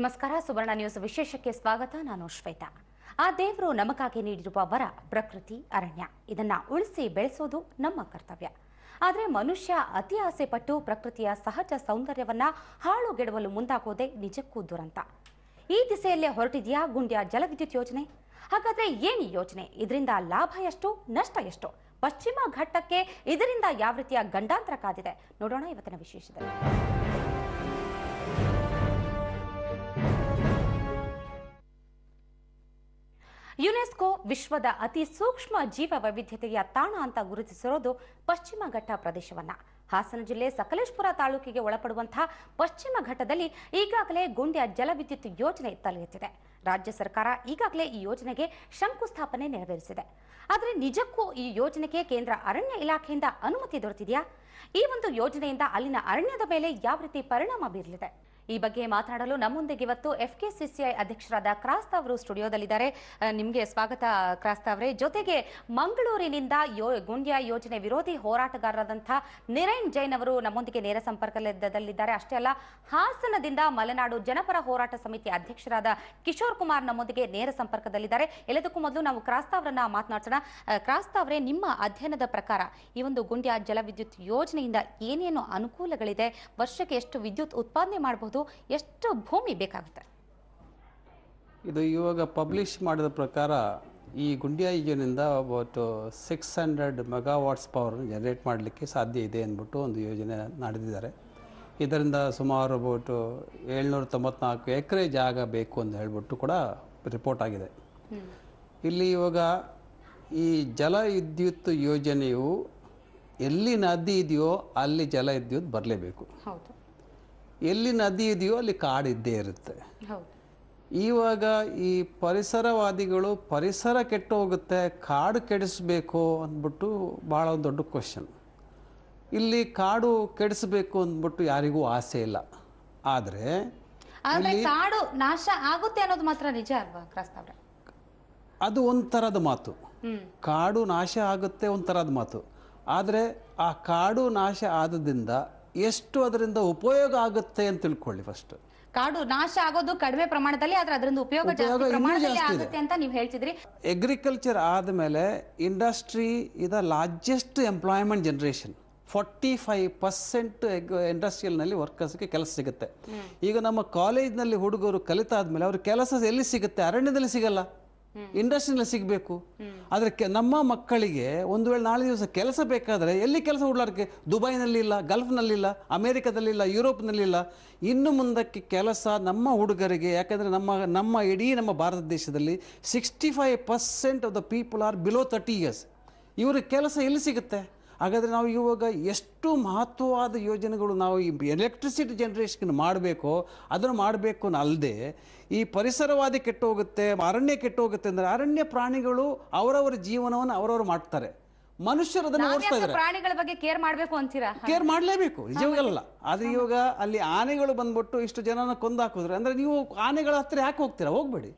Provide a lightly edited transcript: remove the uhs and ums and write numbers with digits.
ನಮಸ್ಕಾರ. ಸುವರ್ಣ ನ್ಯೂಸ್ ವಿಶೇಷಕ್ಕೆ ಸ್ವಾಗತ. ನಾನು ಶ್ವೇತಾ. ಆ ದೇವರು ನಮಗಾಗಿ ನೀಡಿರುವ ವರ ಪ್ರಕೃತಿ, ಅರಣ್ಯ. ಇದನ್ನ ಉಳಿಸಿ ಬೆಳೆಸೋದು ನಮ್ಮ ಕರ್ತವ್ಯ. ಆದರೆ ಮನುಷ್ಯ ಅತಿ ಆಸೆ ಪಟ್ಟು ಪ್ರಕೃತಿಯ ಸಹಜ ಸೌಂದರ್ಯವನ್ನ ಹಾಳುಗೆಡವಲು ಮುಂದಾಗೋದೇ ನಿಜಕ್ಕೂ ದುರಂತ. ಈ ದಿಸೆಯಲ್ಲೇ ಹೊರಟಿದೆಯಾ ಗುಂಡ್ಯ ಜಲವಿದ್ಯುತ್ ಯೋಜನೆ? ಹಾಗಾದ್ರೆ ಏನು ಯೋಜನೆ? ಇದರಿಂದ ಲಾಭ ಎಷ್ಟು, ನಷ್ಟ ಎಷ್ಟು? ಪಶ್ಚಿಮ ಘಟ್ಟಕ್ಕೆ ಇದರಿಂದ ಯಾವ ರೀತಿಯ ಗಂಡಾಂತರ ಕಾದಿದೆ ನೋಡೋಣ ಇವತ್ತಿನ ವಿಶೇಷದಲ್ಲಿ. ಯುನೆಸ್ಕೋ ವಿಶ್ವದ ಅತಿ ಸೂಕ್ಷ್ಮ ಜೀವ ವೈವಿಧ್ಯತೆಯ ತಾಣ ಅಂತ ಗುರುತಿಸಿರೋದು ಪಶ್ಚಿಮ ಘಟ್ಟ ಪ್ರದೇಶವನ್ನ. ಹಾಸನ ಜಿಲ್ಲೆ ಸಕಲೇಶಪುರ ತಾಲೂಕಿಗೆ ಒಳಪಡುವಂತಹ ಪಶ್ಚಿಮ ಘಟ್ಟದಲ್ಲಿ ಈಗಾಗಲೇ ಗುಂಡ್ಯ ಜಲವಿದ್ಯುತ್ ಯೋಜನೆ ತಲೆಎತ್ತಿದೆ. ರಾಜ್ಯ ಸರ್ಕಾರ ಈಗಾಗಲೇ ಈ ಯೋಜನೆಗೆ ಶಂಕುಸ್ಥಾಪನೆ ನೆರವೇರಿಸಿದೆ. ಆದರೆ ನಿಜಕ್ಕೂ ಈ ಯೋಜನೆಗೆ ಕೇಂದ್ರ ಅರಣ್ಯ ಇಲಾಖೆಯಿಂದ ಅನುಮತಿ ದೊರೆತಿದೆಯಾ? ಈ ಒಂದು ಯೋಜನೆಯಿಂದ ಅಲ್ಲಿನ ಅರಣ್ಯದ ಮೇಲೆ ಯಾವ ರೀತಿ ಪರಿಣಾಮ ಬೀರಲಿದೆ? ಈ ಬಗ್ಗೆ ಮಾತನಾಡಲು ನಮ್ಮೊಂದಿಗೆ ಇವತ್ತು FKCCI ಅಧ್ಯಕ್ಷರಾದ ಕ್ರಾಸ್ತಾ ಅವರು ಸ್ಟುಡಿಯೋದಲ್ಲಿದ್ದಾರೆ. ನಿಮಗೆ ಸ್ವಾಗತ ಕ್ರಾಸ್ತಾ ಅವರೇ. ಜೊತೆಗೆ ಮಂಗಳೂರಿನಿಂದ ಗುಂಡ್ಯ ಯೋಜನೆ ವಿರೋಧಿ ಹೋರಾಟಗಾರರಾದಂತಹ ನಿರೈನ್ ಜೈನ್ ಅವರು ನಮ್ಮೊಂದಿಗೆ ನೇರ ಸಂಪರ್ಕದಲ್ಲಿದ್ದಾರೆ. ಅಷ್ಟೇ ಅಲ್ಲ, ಹಾಸನದಿಂದ ಮಲೆನಾಡು ಜನಪರ ಹೋರಾಟ ಸಮಿತಿ ಅಧ್ಯಕ್ಷರಾದ ಕಿಶೋರ್ ಕುಮಾರ್ ನಮ್ಮೊಂದಿಗೆ ನೇರ ಸಂಪರ್ಕದಲ್ಲಿದ್ದಾರೆ. ಎಲ್ಲದಕ್ಕೂ ಮೊದಲು ನಾವು ಕ್ರಾಸ್ತಾ ಅವರನ್ನ ಮಾತನಾಡ್ಸೋಣ. ಕ್ರಾಸ್ತಾ ಅವರೇ, ನಿಮ್ಮ ಅಧ್ಯಯನದ ಪ್ರಕಾರ ಈ ಒಂದು ಗುಂಡ್ಯ ಜಲವಿದ್ಯುತ್ ಯೋಜನೆಯಿಂದ ಏನೇನು ಅನುಕೂಲಗಳಿದೆ? ವರ್ಷಕ್ಕೆ ಎಷ್ಟು ವಿದ್ಯುತ್ ಉತ್ಪಾದನೆ ಮಾಡಬಹುದು? ಎಷ್ಟು ಭೂಮಿ ಬೇಕಾಗುತ್ತೆ? ಇದು ಇವಾಗ ಪಬ್ಲಿಷ್ ಮಾಡಿದ ಪ್ರಕಾರ ಈ ಗುಂಡ್ಯ ಯೋಜನೆಯಿಂದ ಅಬೌಟ್ 600 ಮೆಗಾವಾಟ್ಸ್ ಪವರ್ ಜನರೇಟ್ ಮಾಡಲಿಕ್ಕೆ ಸಾಧ್ಯ ಇದೆ ಅಂದ್ಬಿಟ್ಟು ಒಂದು ಯೋಜನೆ ನಡೆದಿದ್ದಾರೆ. ಇದರಿಂದ ಸುಮಾರು ಅಬೌಟ್ 794 ಎಕರೆ ಜಾಗ ಬೇಕು ಅಂತ ಹೇಳ್ಬಿಟ್ಟು ಕೂಡ ರಿಪೋರ್ಟ್ ಆಗಿದೆ. ಇಲ್ಲಿ ಇವಾಗ ಈ ಜಲವಿದ್ಯುತ್ ಯೋಜನೆಯು ಎಲ್ಲಿ ನದಿ ಇದೆಯೋ ಅಲ್ಲಿ ಜಲವಿದ್ಯುತ್ ಬರಲೇಬೇಕು. ಎಲ್ಲಿ ನದಿ ಇದೆಯೋ ಅಲ್ಲಿ ಕಾಡು ಇದ್ದೇ ಇರುತ್ತೆ. ಇವಾಗ ಈ ಪರಿಸರವಾದಿಗಳು ಪರಿಸರ ಕೆಟ್ಟು ಹೋಗುತ್ತೆ, ಕಾಡು ಕೆಡಿಸ್ಬೇಕು ಅಂದ್ಬಿಟ್ಟು ಭಾಳ ದೊಡ್ಡ ಕ್ವಶನ್. ಇಲ್ಲಿ ಕಾಡು ಕೆಡಿಸ್ಬೇಕು ಅಂದ್ಬಿಟ್ಟು ಯಾರಿಗೂ ಆಸೆ ಇಲ್ಲ. ಆದರೆ ಕಾಡು ನಾಶ ಆಗುತ್ತೆ ಅನ್ನೋದು ಮಾತ್ರ ನಿಜ ಅಲ್ವಾ ಕ್ರಾಸ್ತಾ ಅವರೇ? ಅದು ಒಂಥರದ ಮಾತು. ಕಾಡು ನಾಶ ಆಗುತ್ತೆ ಒಂಥರದ ಮಾತು. ಆದರೆ ಆ ಕಾಡು ನಾಶ ಆದದಿಂದ ಎಷ್ಟು ಅದರಿಂದ ಉಪಯೋಗ ಆಗುತ್ತೆ ಅಂತ ತಿಳ್ಕೊಳ್ಳಿ. ಫಸ್ಟ್ ಕಾಡು ನಾಶ ಆಗೋದು ಕಡಿಮೆ ಪ್ರಮಾಣದಲ್ಲಿ, ಆದ್ರೆ ಅದರಿಂದ ಉಪಯೋಗ ಜಾಸ್ತಿ ಪ್ರಮಾಣದಲ್ಲಿ ಆಗುತ್ತೆ ಅಂತ ನೀವು ಹೇಳ್ತಿದ್ರಿ. ಅಗ್ರಿಕಲ್ಚರ್ ಆದಮೇಲೆ ಇಂಡಸ್ಟ್ರಿ ಇದ ಲಾರ್ಜೆಸ್ಟ್ ಎಂಪ್ಲಾಯ್ಮೆಂಟ್ ಜನರೇಷನ್. 45% ಇಂಡಸ್ಟ್ರಿಯಲ್ನಲ್ಲಿ ವರ್ಕರ್ಸ್ಗೆ ಕೆಲಸ ಸಿಗುತ್ತೆ. ಈಗ ನಮ್ಮ ಕಾಲೇಜ್ನಲ್ಲಿ ಹುಡುಗರು ಕಲಿತಾದ್ಮೇಲೆ ಅವ್ರ ಕೆಲಸ ಎಲ್ಲಿ ಸಿಗುತ್ತೆ? ಅರಣ್ಯದಲ್ಲಿ ಸಿಗಲ್ಲ, ಇಂಡಸ್ಟ್ರಿಯಲ್ಲಿ ಸಿಗಬೇಕು. ಆದರೆ ನಮ್ಮ ಮಕ್ಕಳಿಗೆ ಒಂದು ವೇಳೆ ನಾಳೆ ದಿವಸ ಕೆಲಸ ಬೇಕಾದರೆ ಎಲ್ಲಿ ಕೆಲಸ ಹುಡ್ಲಾರ್ಕೆ? ದುಬೈನಲ್ಲಿಲ್ಲ, ಗಲ್ಫ್ನಲ್ಲಿಲ್ಲ, ಅಮೇರಿಕಾದಲ್ಲಿಲ್ಲ, ಯುರೋಪ್ನಲ್ಲಿಲ್ಲ. ಇನ್ನು ಮುಂದಕ್ಕೆ ಕೆಲಸ ನಮ್ಮ ಹುಡುಗರಿಗೆ, ಯಾಕಂದರೆ ನಮ್ಮ ಇಡೀ ನಮ್ಮ ಭಾರತ ದೇಶದಲ್ಲಿ 65% of the people are below 30 years. ಇವ್ರಿಗೆ ಕೆಲಸ ಎಲ್ಲಿ ಸಿಗುತ್ತೆ? ಹಾಗಾದರೆ ನಾವು ಇವಾಗ ಎಷ್ಟು ಮಹತ್ವವಾದ ಯೋಜನೆಗಳು ನಾವು ಈ ಎಲೆಕ್ಟ್ರಿಸಿಟಿ ಜನರೇಷನ್ ಮಾಡಬೇಕು, ಅದನ್ನು ಮಾಡಬೇಕು ಅಲ್ಲದೆ ಈ ಪರಿಸರವಾದಿ ಕೆಟ್ಟು ಹೋಗುತ್ತೆ, ಅರಣ್ಯ ಕೆಟ್ಟು ಹೋಗುತ್ತೆ ಅಂದರೆ ಅರಣ್ಯ ಪ್ರಾಣಿಗಳು ಅವರವರ ಜೀವನವನ್ನು ಅವರವರು ಮಾಡ್ತಾರೆ. ಮನುಷ್ಯರು ಅದನ್ನು ಓಡಿಸ್ತಾ ಇದ್ದಾರೆ. ಪ್ರಾಣಿಗಳ ಬಗ್ಗೆ ಕೇರ್ ಮಾಡಬೇಕು ಅಂತೀರಾ? ಕೇರ್ ಮಾಡಲೇಬೇಕು, ನಿಜವಾಗಲ್ಲ. ಆದರೆ ಇವಾಗ ಅಲ್ಲಿ ಆನೆಗಳು ಬಂದ್ಬಿಟ್ಟು ಇಷ್ಟು ಜನನ ಕೊಂದು ಹಾಕಿದ್ರೆ ಅಂದರೆ ನೀವು ಆನೆಗಳ ಹತ್ರ ಯಾಕೆ ಹೋಗ್ತೀರಾ? ಹೋಗ್ಬೇಡಿ.